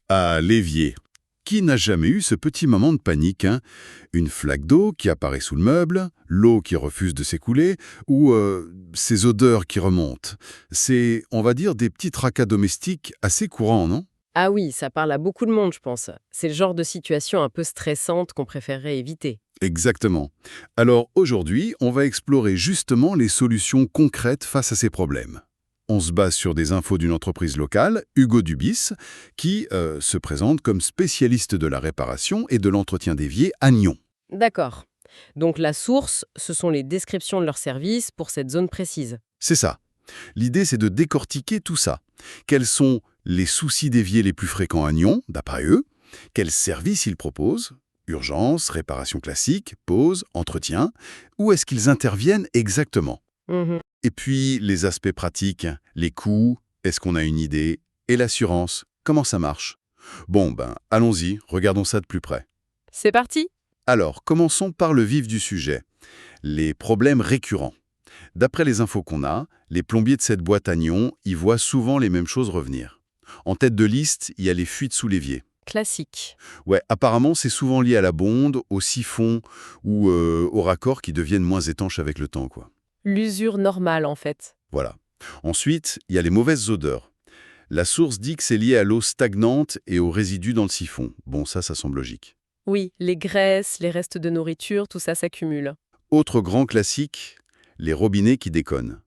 À l'évier. Qui n'a jamais eu ce petit moment de panique, hein? Une flaque d'eau qui apparaît sous le meuble, l'eau qui refuse de s'écouler, ou ces odeurs qui remontent. C'est, on va dire, des petits tracas domestiques assez courants, non? Ah oui, ça parle à beaucoup de monde, je pense. C'est le genre de situation un peu stressante qu'on préférerait éviter. Exactement. Alors aujourd'hui, on va explorer justement les solutions concrètes face à ces problèmes. On se base sur des infos d'une entreprise locale, Hugo Dubis, qui se présente comme spécialiste de la réparation et de l'entretien d'éviers à Nyon. D'accord. Donc la source, ce sont les descriptions de leurs services pour cette zone précise. C'est ça. L'idée, c'est de décortiquer tout ça. Quels sont les soucis d'évier les plus fréquents à Nyon, d'après eux? Quels services ils proposent? Urgence, réparation classique, pause, entretien. Où est-ce qu'ils interviennent exactement? Mhm. Et puis, les aspects pratiques, les coûts, est-ce qu'on a une idée? Et l'assurance, comment ça marche? Bon, allons-y, regardons ça de plus près. C'est parti. Alors, commençons par le vif du sujet. Les problèmes récurrents. D'après les infos qu'on a, les plombiers de cette boîte à Nyon y voient souvent les mêmes choses revenir. En tête de liste, il y a les fuites sous l'évier. Classique. Ouais, apparemment, c'est souvent lié à la bonde, au siphon ou aux raccords qui deviennent moins étanches avec le temps, quoi. L'usure normale, en fait. Voilà. Ensuite, il y a les mauvaises odeurs. La source dit que c'est lié à l'eau stagnante et aux résidus dans le siphon. Bon, ça semble logique. Oui, les graisses, les restes de nourriture, tout ça s'accumule. Autre grand classique, les robinets qui déconnent.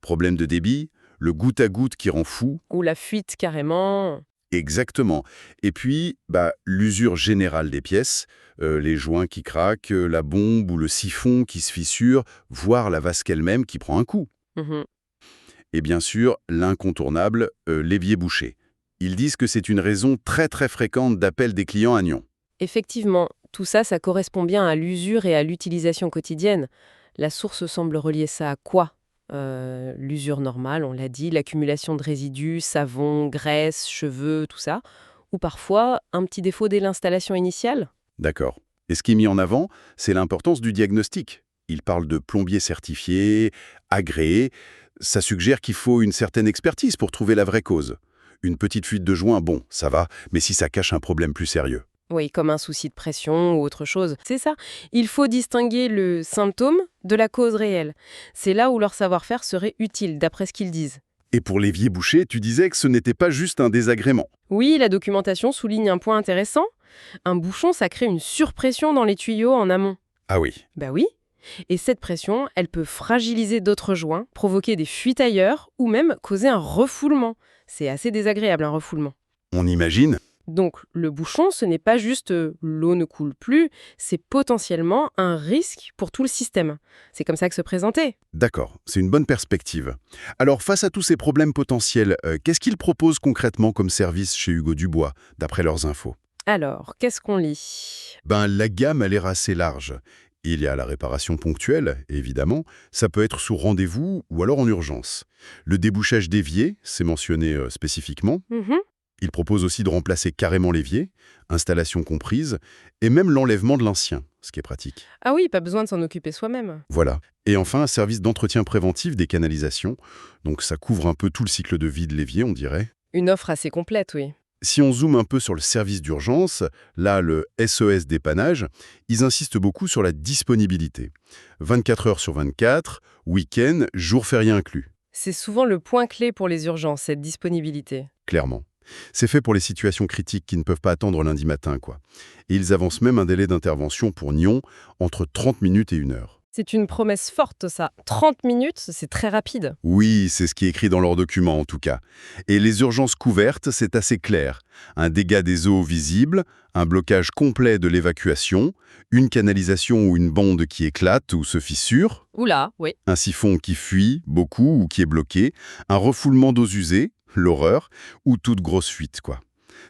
Problème de débit, le goutte à goutte qui rend fou. Ou la fuite carrément. Exactement. Et puis, l'usure générale des pièces, les joints qui craquent, la bombe ou le siphon qui se fissure, voire la vasque elle-même qui prend un coup. Mhm. Et bien sûr, l'incontournable, l'évier bouché. Ils disent que c'est une raison très très fréquente d'appel des clients à Nyon. Effectivement, tout ça, ça correspond bien à l'usure et à l'utilisation quotidienne. La source semble relier ça à quoi? L'usure normale, on l'a dit, l'accumulation de résidus, savon, graisse, cheveux, tout ça. Ou parfois un petit défaut dès l'installation initiale? D'accord. Et ce qui est mis en avant, c'est l'importance du diagnostic. Ils parlent de plombier certifié, agréé. Ça suggère qu'il faut une certaine expertise pour trouver la vraie cause. Une petite fuite de joint, bon, ça va, mais si ça cache un problème plus sérieux. Oui, comme un souci de pression ou autre chose. C'est ça. Il faut distinguer le symptôme de la cause réelle. C'est là où leur savoir-faire serait utile, d'après ce qu'ils disent. Et pour l'évier bouché, tu disais que ce n'était pas juste un désagrément. Oui, la documentation souligne un point intéressant. Un bouchon, ça crée une surpression dans les tuyaux en amont. Ah oui. Bah oui. Et cette pression, elle peut fragiliser d'autres joints, provoquer des fuites ailleurs ou même causer un refoulement. C'est assez désagréable un refoulement. On imagine. Donc le bouchon, ce n'est pas juste l'eau ne coule plus, c'est potentiellement un risque pour tout le système. C'est comme ça que se présenter. D'accord, c'est une bonne perspective. Alors, face à tous ces problèmes potentiels, qu'est-ce qu'ils proposent concrètement comme service chez Hugo Dubois, d'après leurs infos? Alors, qu'est-ce qu'on lit? La gamme a l'air assez large. Il y a la réparation ponctuelle, évidemment. Ça peut être sous rendez-vous ou alors en urgence. Le débouchage d'évier, c'est mentionné spécifiquement. Mhm. Il propose aussi de remplacer carrément l'évier, installation comprise, et même l'enlèvement de l'ancien, ce qui est pratique. Ah oui, pas besoin de s'en occuper soi-même. Voilà. Et enfin, un service d'entretien préventif des canalisations. Donc ça couvre un peu tout le cycle de vie de l'évier, on dirait. Une offre assez complète, oui. Si on zoome un peu sur le service d'urgence, là, le SES dépannage, ils insistent beaucoup sur la disponibilité. 24 heures sur 24, week-end, jours fériés inclus, C'est souvent le point clé pour les urgences, cette disponibilité. clairement. C'est fait pour les situations critiques qui ne peuvent pas attendre lundi matin, quoi. Et ils avancent même un délai d'intervention pour Nyon entre 30 minutes et 1 heure. C'est une promesse forte, ça. 30 minutes, c'est très rapide. Oui, c'est ce qui est écrit dans leur document en tout cas. Et les urgences couvertes, c'est assez clair. Un dégât des eaux visible, un blocage complet de l'évacuation, une canalisation ou une bonde qui éclate ou se fissure, Oula, oui. un siphon qui fuit beaucoup ou qui est bloqué, un refoulement d'eaux usées, l'horreur, ou toute grosse fuite, quoi.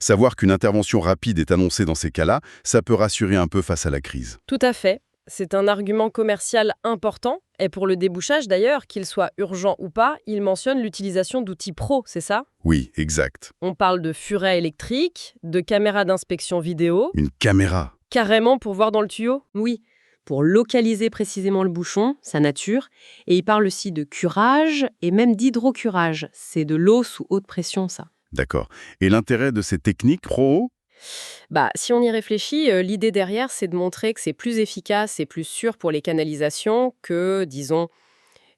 Savoir qu'une intervention rapide est annoncée dans ces cas-là, ça peut rassurer un peu face à la crise. Tout à fait. C'est un argument commercial important. Et pour le débouchage, d'ailleurs, qu'il soit urgent ou pas, il mentionne l'utilisation d'outils pro, c'est ça? Oui, exact. On parle de furets électriques, de caméras d'inspection vidéo, Une caméra. carrément pour voir dans le tuyau? Oui, pour localiser précisément le bouchon, sa nature. Et il parle aussi de curage et même d'hydrocurage. C'est de l'eau sous haute pression, ça. D'accord. Et l'intérêt de ces techniques pro? Bah, si on y réfléchit, l'idée derrière, c'est de montrer que c'est plus efficace et plus sûr pour les canalisations que, disons,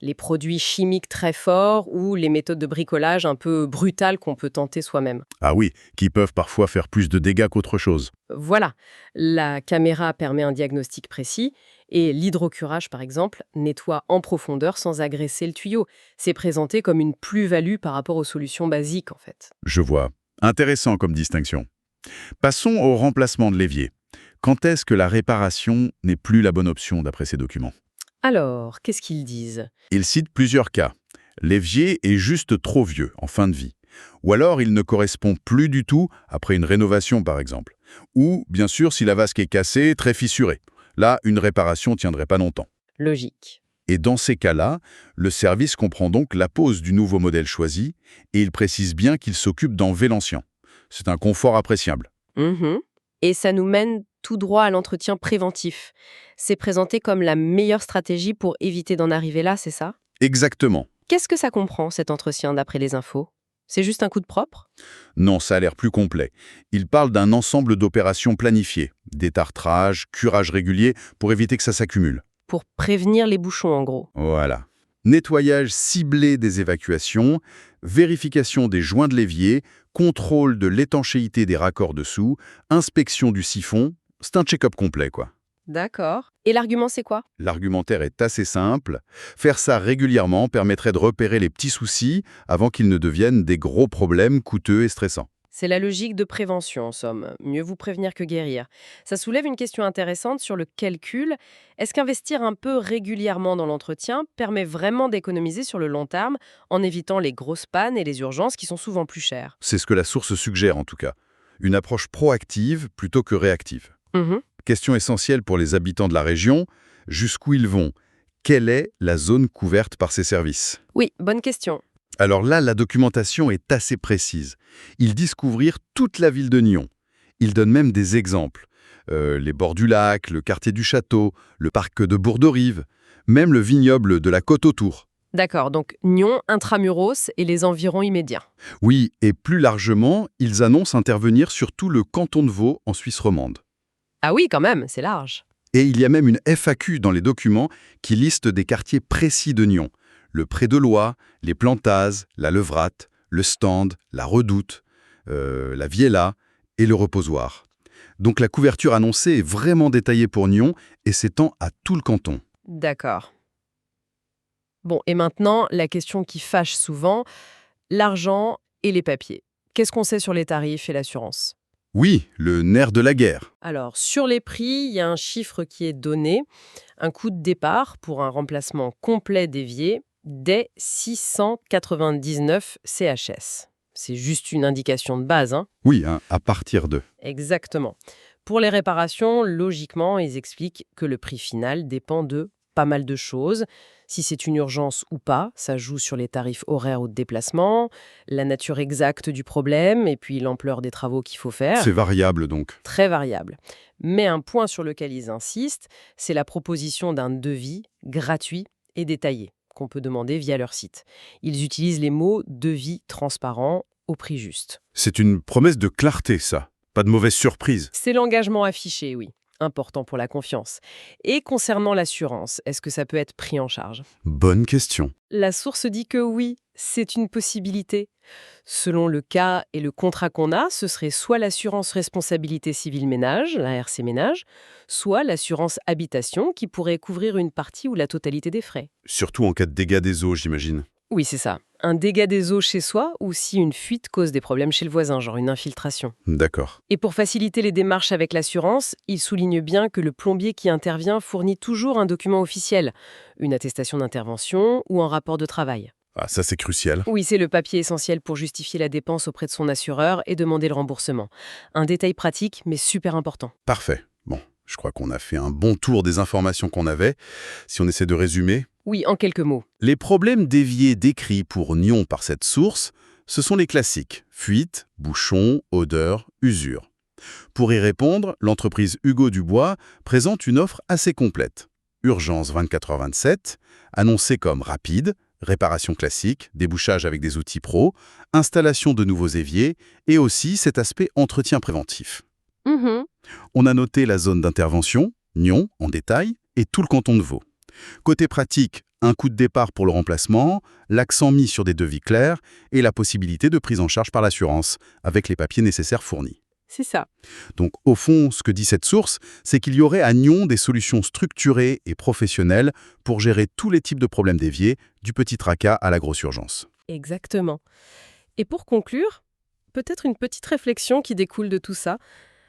les produits chimiques très forts ou les méthodes de bricolage un peu brutales qu'on peut tenter soi-même. Ah oui, qui peuvent parfois faire plus de dégâts qu'autre chose. Voilà, la caméra permet un diagnostic précis et l'hydrocurage, par exemple, nettoie en profondeur sans agresser le tuyau. C'est présenté comme une plus-value par rapport aux solutions basiques, en fait. Je vois. Intéressant comme distinction. Passons au remplacement de l'évier. Quand est-ce que la réparation n'est plus la bonne option d'après ces documents? Alors, qu'est-ce qu'ils disent? Ils citent plusieurs cas. L'évier est juste trop vieux, en fin de vie. Ou alors il ne correspond plus du tout après une rénovation, par exemple. Ou, bien sûr, si la vasque est cassée, très fissurée. Là, une réparation tiendrait pas longtemps. Logique. Et dans ces cas-là, le service comprend donc la pose du nouveau modèle choisi et il précise bien qu'il s'occupe d'enlever l'ancien. C'est un confort appréciable. Mhm. Et ça nous mène tout droit à l'entretien préventif. C'est présenté comme la meilleure stratégie pour éviter d'en arriver là, c'est ça? Exactement. Qu'est-ce que ça comprend, cet entretien, d'après les infos? C'est juste un coup de propre? Non, ça a l'air plus complet. Il parle d'un ensemble d'opérations planifiées, détartrage, curage régulier, pour éviter que ça s'accumule. Pour prévenir les bouchons, en gros. Voilà. Nettoyage ciblé des évacuations, vérification des joints de l'évier, contrôle de l'étanchéité des raccords dessous, inspection du siphon, c'est un check-up complet, quoi. D'accord. Et l'argument, c'est quoi? L'argumentaire est assez simple. Faire ça régulièrement permettrait de repérer les petits soucis avant qu'ils ne deviennent des gros problèmes coûteux et stressants. C'est la logique de prévention, en somme. Mieux vous prévenir que guérir. Ça soulève une question intéressante sur le calcul. Est-ce qu'investir un peu régulièrement dans l'entretien permet vraiment d'économiser sur le long terme en évitant les grosses pannes et les urgences qui sont souvent plus chères? C'est ce que la source suggère en tout cas. Une approche proactive plutôt que réactive. Mhm. Question essentielle pour les habitants de la région, jusqu'où ils vont? Quelle est la zone couverte par ces services? Oui, bonne question. Alors là, la documentation est assez précise. Ils disent couvrir toute la ville de Nyon. Ils donnent même des exemples. Les bords du lac, le quartier du château, le parc de Bourg-de-Rive, même le vignoble de la côte autour. D'accord, donc Nyon, intramuros et les environs immédiats. Oui, et plus largement, ils annoncent intervenir sur tout le canton de Vaud en Suisse romande. Ah oui, quand même, c'est large. Et il y a même une FAQ dans les documents qui liste des quartiers précis de Nyon. Le Pré de Loie, les Plantazes, la Levrate, le Stand, la Redoute, la Viella et le Reposoir. Donc la couverture annoncée est vraiment détaillée pour Nyon et s'étend à tout le canton. D'accord. Bon, et maintenant, la question qui fâche souvent, l'argent et les papiers. Qu'est-ce qu'on sait sur les tarifs et l'assurance? Oui, le nerf de la guerre. Alors, sur les prix, il y a un chiffre qui est donné, un coût de départ pour un remplacement complet d'évier dès 699 CHS. C'est juste une indication de base, hein? Oui, hein, à partir de. Exactement. Pour les réparations, logiquement, ils expliquent que le prix final dépend de pas mal de choses. Si c'est une urgence ou pas, ça joue sur les tarifs horaires ou de déplacement, la nature exacte du problème et puis l'ampleur des travaux qu'il faut faire. C'est variable donc. Très variable. Mais un point sur lequel ils insistent, c'est la proposition d'un devis gratuit et détaillé qu'on peut demander via leur site. Ils utilisent les mots devis transparent au prix juste. C'est une promesse de clarté, ça. Pas de mauvaise surprise. C'est l'engagement affiché, oui. Important pour la confiance. Et concernant l'assurance, est-ce que ça peut être pris en charge? Bonne question. La source dit que oui, c'est une possibilité. Selon le cas et le contrat qu'on a, ce serait soit l'assurance responsabilité civile ménage, la RC ménage, soit l'assurance habitation qui pourrait couvrir une partie ou la totalité des frais. Surtout en cas de dégâts des eaux, j'imagine. Oui, c'est ça. Un dégât des eaux chez soi ou si une fuite cause des problèmes chez le voisin, genre une infiltration. D'accord. Et pour faciliter les démarches avec l'assurance, il souligne bien que le plombier qui intervient fournit toujours un document officiel, une attestation d'intervention ou un rapport de travail. Ah, ça c'est crucial. Oui, c'est le papier essentiel pour justifier la dépense auprès de son assureur et demander le remboursement. Un détail pratique, mais super important. Parfait. Bon, je crois qu'on a fait un bon tour des informations qu'on avait. Si on essaie de résumer, Oui, en quelques mots. les problèmes d'évier décrits pour Nyon par cette source, ce sont les classiques. Fuite, bouchons, odeur, usure. Pour y répondre, l'entreprise Hugo Dubois présente une offre assez complète. Urgence 24h27, annoncée comme rapide, Réparation classique, débouchage avec des outils pro, installation de nouveaux éviers et aussi cet aspect entretien préventif. Mhm. On a noté la zone d'intervention, Nyon, en détail, et tout le canton de Vaud. Côté pratique, un coût de départ pour le remplacement, l'accent mis sur des devis clairs et la possibilité de prise en charge par l'assurance, avec les papiers nécessaires fournis. C'est ça. Donc, au fond, ce que dit cette source, c'est qu'il y aurait à Nyon des solutions structurées et professionnelles pour gérer tous les types de problèmes d'évier, du petit tracas à la grosse urgence. Exactement. Et pour conclure, peut-être une petite réflexion qui découle de tout ça.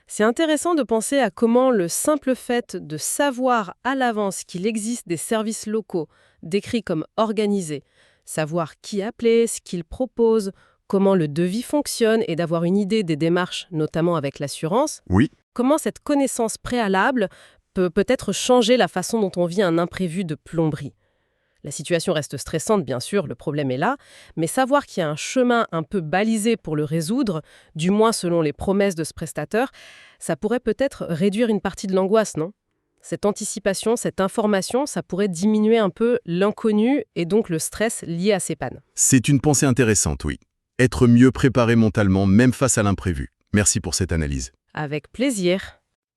C'est intéressant de penser à comment le simple fait de savoir à l'avance qu'il existe des services locaux décrits comme organisés, savoir qui appeler, ce qu'ils proposent, comment le devis fonctionne et d'avoir une idée des démarches, notamment avec l'assurance, Oui. comment cette connaissance préalable peut peut-être changer la façon dont on vit un imprévu de plomberie. La situation reste stressante, bien sûr, le problème est là, mais savoir qu'il y a un chemin un peu balisé pour le résoudre, du moins selon les promesses de ce prestataire, ça pourrait peut-être réduire une partie de l'angoisse, non ? Cette anticipation, cette information, ça pourrait diminuer un peu l'inconnu et donc le stress lié à ces pannes. C'est une pensée intéressante, oui. Être mieux préparé mentalement, même face à l'imprévu. Merci pour cette analyse. Avec plaisir.